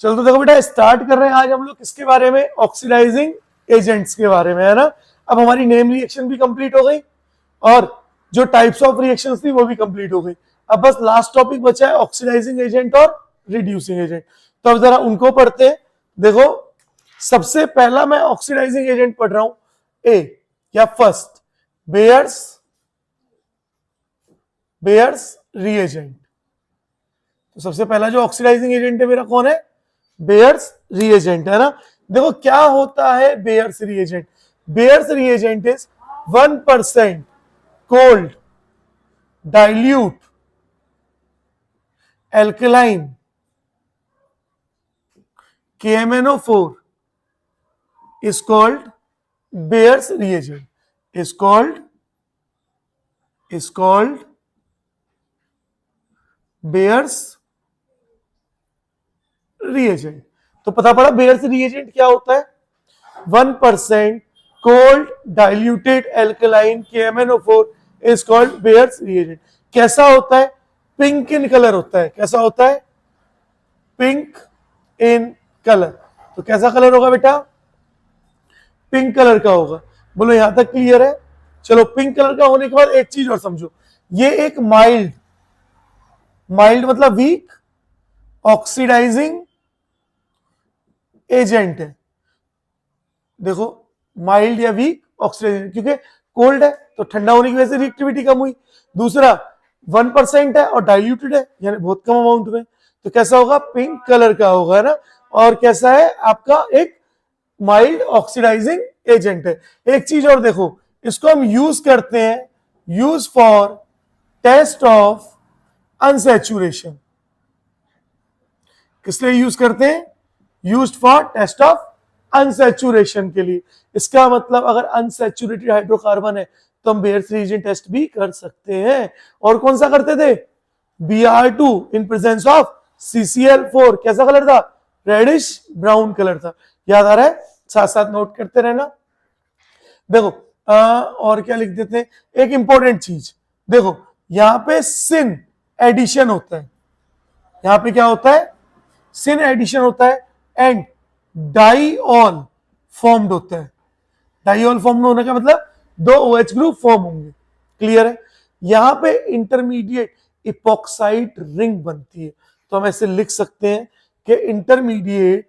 चलो तो देखो बेटा स्टार्ट कर रहे हैं आज हम लोग किसके बारे में, ऑक्सीडाइजिंग एजेंट्स के बारे में, है ना। अब हमारी नेम रिएक्शन भी कंप्लीट हो गई और जो टाइप्स ऑफ रिएक्शंस थी वो भी कंप्लीट हो गई। अब बस लास्ट टॉपिक बचा है ऑक्सीडाइजिंग एजेंट और रिड्यूसिंग एजेंट। तो अब जरा उनको पढ़ते हैं। देखो सबसे पहला मैं ऑक्सीडाइजिंग एजेंट पढ़ रहा हूं, ए या फर्स्ट बेयर्स रिएजेंट। तो सबसे पहला जो ऑक्सीडाइजिंग एजेंट है मेरा कौन है, बेयर्स रिएजेंट, है ना। देखो क्या होता है bears reagent. Bears reagent is 1% cold dilute alkaline KMnO4 is called Bayer's reagent. Is called Bayer's reagent. तो पता पड़ा बेयर्स रिएजेंट क्या होता है, 1% cold diluted alkaline KMnO4 is called bears reagent. कैसा होता है, पिंक इन कलर होता है। कैसा होता है, पिंक इन कलर। तो कैसा कलर होगा बेटा, पिंक कलर का होगा। बोलो यहां तक क्लियर है। चलो पिंक कलर का होने के बाद एक चीज और समझो, ये एक माइल्ड मतलब वीक ऑक्सीडाइजिंग एजेंट है। देखो माइल्ड या वीक ऑक्सीडाइजिंग, क्योंकि कोल्ड है तो ठंडा होने की वजह से रिएक्टिविटी कम हुई। दूसरा 1% है और डाइल्यूटेड है, यानी बहुत कम अमाउंट में, तो कैसा होगा, पिंक कलर का होगा, है ना। और कैसा है आपका, एक माइल्ड ऑक्सीडाइजिंग एजेंट है। एक चीज और देखो, इसको हम यूज करते हैं, use for test of unsaturation. किस लिए यूज करते हैं, used for test of unsaturation के लिए। इसका मतलब अगर अनसैचुरेटेड हाइड्रोकार्बन है तो हम बेयर्स रिएजेंट टेस्ट भी कर सकते हैं। और कौन सा करते थे, Br2 in presence of CCl4। कैसा कलर था, रेडिश ब्राउन कलर था। याद आ रहा है, साथ साथ नोट करते रहना। देखो और क्या लिख देते हैं, एक इंपॉर्टेंट चीज देखो, यहां पे सिन एडिशन होता है। यहां पे क्या होता है, सिन एडिशन होता है एंड डाइऑल फॉर्म्ड होता है। डाइऑल फॉर्म होने का मतलब दो OH ग्रुप फॉर्म होंगे। क्लियर है। यहां पे इंटरमीडिएट इपॉक्साइड रिंग बनती है। तो हम ऐसे लिख सकते हैं कि intermediate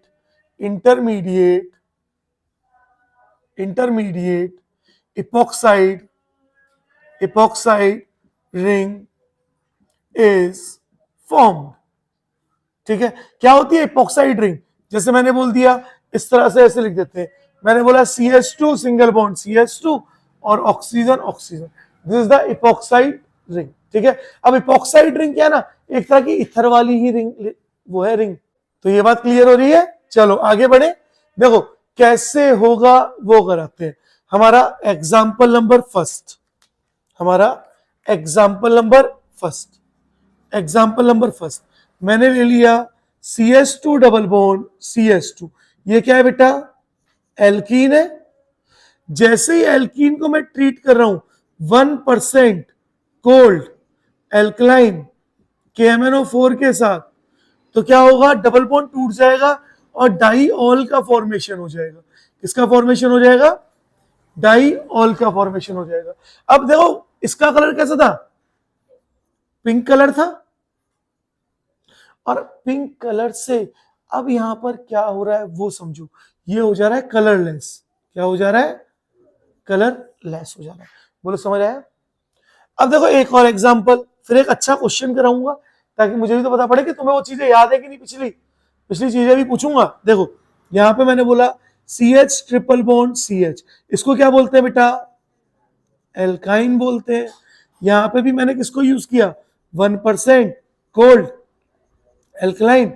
epoxide ring is formed. ठीक है, क्या होती है इपॉक्साइड रिंग, जैसे मैंने बोल दिया इस तरह से ऐसे लिख देते हैं। मैंने बोला CH2 सिंगल बॉन्ड CH2 और oxygen, this is the epoxide ring. ठीक है, अब इपॉक्साइड रिंग क्या है ना, एक तरह की इथर वाली ही रिंग, वो है रिंग। तो ये बात क्लियर हो रही है। चलो आगे बढ़े, देखो कैसे होगा वो कराते हैं। हमारा एग्जाम्पल नंबर फर्स्ट मैंने ले लिया CH2 डबल बॉन्ड CH2। ये क्या है बेटा, एल्कीन है। जैसे ही एल्कीन को मैं ट्रीट कर रहा हूं 1% कोल्ड एल्कलाइन KMnO4 के साथ, तो क्या होगा, डबल बॉन्ड टूट जाएगा और डाइऑल का फॉर्मेशन हो जाएगा। किसका फॉर्मेशन हो जाएगा, डाइऑल का फॉर्मेशन हो जाएगा। अब देखो इसका कलर कैसा था, पिंक कलर था। और पिंक कलर से अब यहां पर क्या हो रहा है वो समझो, ये हो जा रहा है कलरलेस। क्या हो जा रहा है, कलरलेस हो जा रहा है। बोलो समझ आया। अब देखो एक और एग्जांपल, फिर एक अच्छा क्वेश्चन कराऊंगा ताकि मुझे भी तो पता पड़े कि तुम्हें वो चीजें याद है कि नहीं। पिछली चीजें भी पूछूंगा। देखो यहां पे मैंने बोला CH ट्रिपल बॉन्ड CH, इसको क्या बोलते हैं बेटा, एल्काइन बोलते हैं। यहां पे भी मैंने किसको यूज किया, 1% कोल्ड एल्कलाइन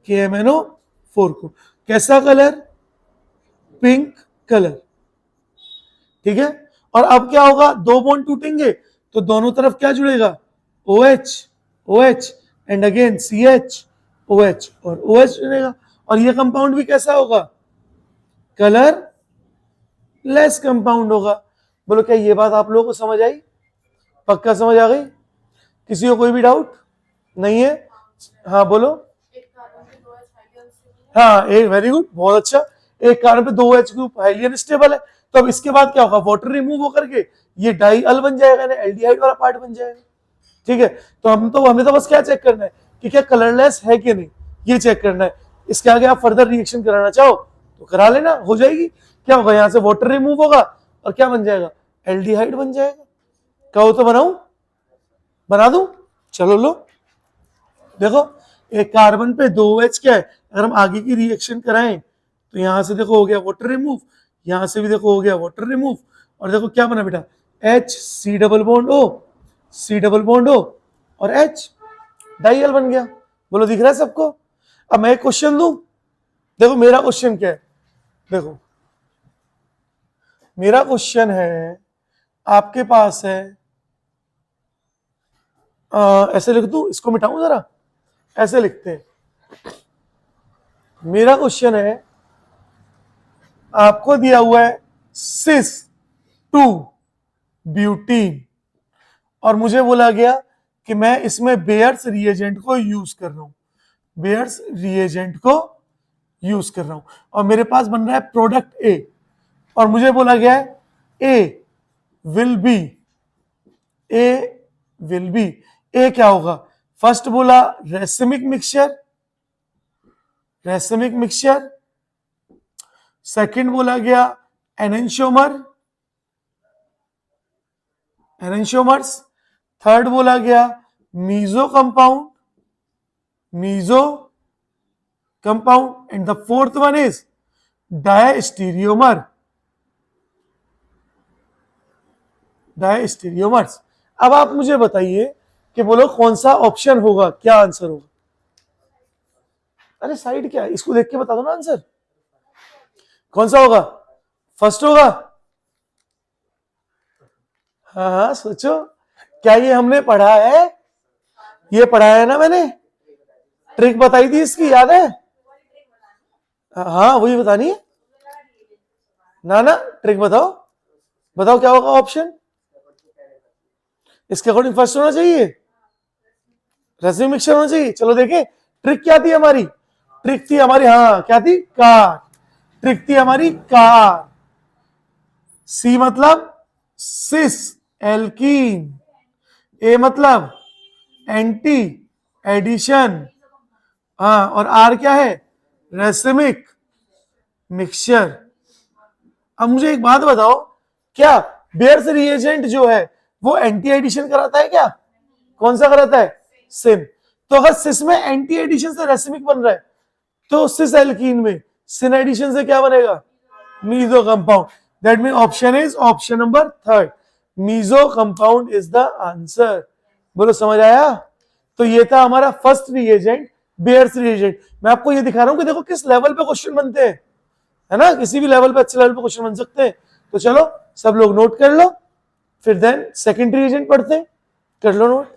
KMnO4 को। कैसा कलर, पिंक कलर। ठीक है, और अब क्या होगा, दो बॉन्ड टूटेंगे तो दोनों तरफ क्या जुड़ेगा, OH and again CH OH और OH जुड़ेगा। और ये कंपाउंड भी कैसा होगा, कलर लेस कंपाउंड होगा। बोलो क्या ये बात आप लोगों को समझ आई, पक्का समझ आ गई, किसी को कोई भी डाउट नहीं है। हाँ बोलो, हाँ, एक वेरी गुड, बहुत अच्छा। एक कार्बन पे 2 H ग्रुप हाईली अनस्टेबल है, तो अब इसके बाद क्या होगा, वाटर रिमूव होकर के ये डाई अल बन जाएगा ना, एल्डिहाइड वाला पार्ट बन जाएगा। ठीक है, तो हमें तो बस क्या चेक करना है कि क्या कलरलेस है कि नहीं, ये चेक करना है। इसके आगे आप फर्दर रिएक्शन कराना चाहो तो करा लेना, हो जाएगी। क्या होगा, यहां से वाटर रिमूव होगा और क्या बन जाएगा, एल्डिहाइड बन जाएगा। कहो तो बनाऊं, बना दूं, चलो लो। देखो एक कार्बन पे 2 H क्या है, अगर हम आगे की रिएक्शन कराएं तो यहां से देखो हो गया वाटर रिमूव, यहां से भी देखो हो गया वाटर रिमूव, और देखो क्या बना बेटा, H C double bond O, C double bond O और H डाइल बन गया। बोलो दिख रहा है सबको। अब मैं एक क्वेश्चन दूं, देखो मेरा क्वेश्चन क्या है, देखो मेरा क्वेश्चन है, आपके पास है ऐसे लिख दूं, इसको मिटाऊं जरा, ऐसे लिखते हैं। मेरा क्वेश्चन है, आपको दिया हुआ है सिस 2 ब्यूटीन और मुझे बोला गया कि मैं इसमें बेयर्स रिएजेंट को यूज कर रहा हूं, बेयर्स रिएजेंट को यूज कर रहा हूं, और मेरे पास बन रहा है प्रोडक्ट ए, और मुझे बोला गया है A will be, A will be, A क्या होगा, फर्स्ट बोला racemic mixture, racemic mixture, second बोला गया एनेंशियोमर, एनेंशियोमर्स, थर्ड बोला गया meso compound, meso compound, and the fourth one is diastereomer, diastereomers. अब आप मुझे बताइए कि बोलो कौन सा ऑप्शन होगा, क्या आंसर होगा। अरे साइड क्या है, इसको देख के बता दो ना आंसर, कौन सा होगा, फर्स्ट होगा। हाँ हाँ सोचो, क्या ये हमने पढ़ा है, ये पढ़ा है ना मैंने, ट्रिक बताई थी इसकी, याद है। हाँ वही बतानी है ना, ना ट्रिक बताओ, बताओ क्या होगा ऑप्शन। इसके अकॉर्डिंग फर्स्ट होना चाहिए, रेसिमिक मिक्सचर होना चाहिए। चलो देखें ट्रिक क्या थी हमारी, ट्रिक थी हमारी, हाँ क्या थी, कार, ट्रिक थी हमारी कार। सी मतलब सिस एल्कीन, ए मतलब एंटी एडिशन, हाँ, और आर क्या है, रेसिमिक मिक्सचर। अब मुझे एक बात बताओ, क्या बेयर्स रिएजेंट जो है वो एंटी एडिशन कराता है क्या, कौन सा कराता है, सिन। तो अगर सिस में एंटी एडिशन से रेसिमिक बन रहा है तो सिस एल्कीन में सिन एडिशन से क्या बनेगा, meso compound. That mean option is option number third, meso compound is the answer. बोलो समझ आया। तो ये था हमारा फर्स्ट रिएजेंट, बेयर्स रिएजेंट। मैं आपको ये दिखा रहा हूं कि देखो किस लेवल पे क्वेश्चन बनते हैं, है ना, किसी भी लेवल पे, अच्छे लेवल पे क्वेश्चन बन सकते हैं। तो चलो सब लोग नोट कर लो, फिर देन सेकंड रिएजेंट पढ़ते हैं, कर लो नोट।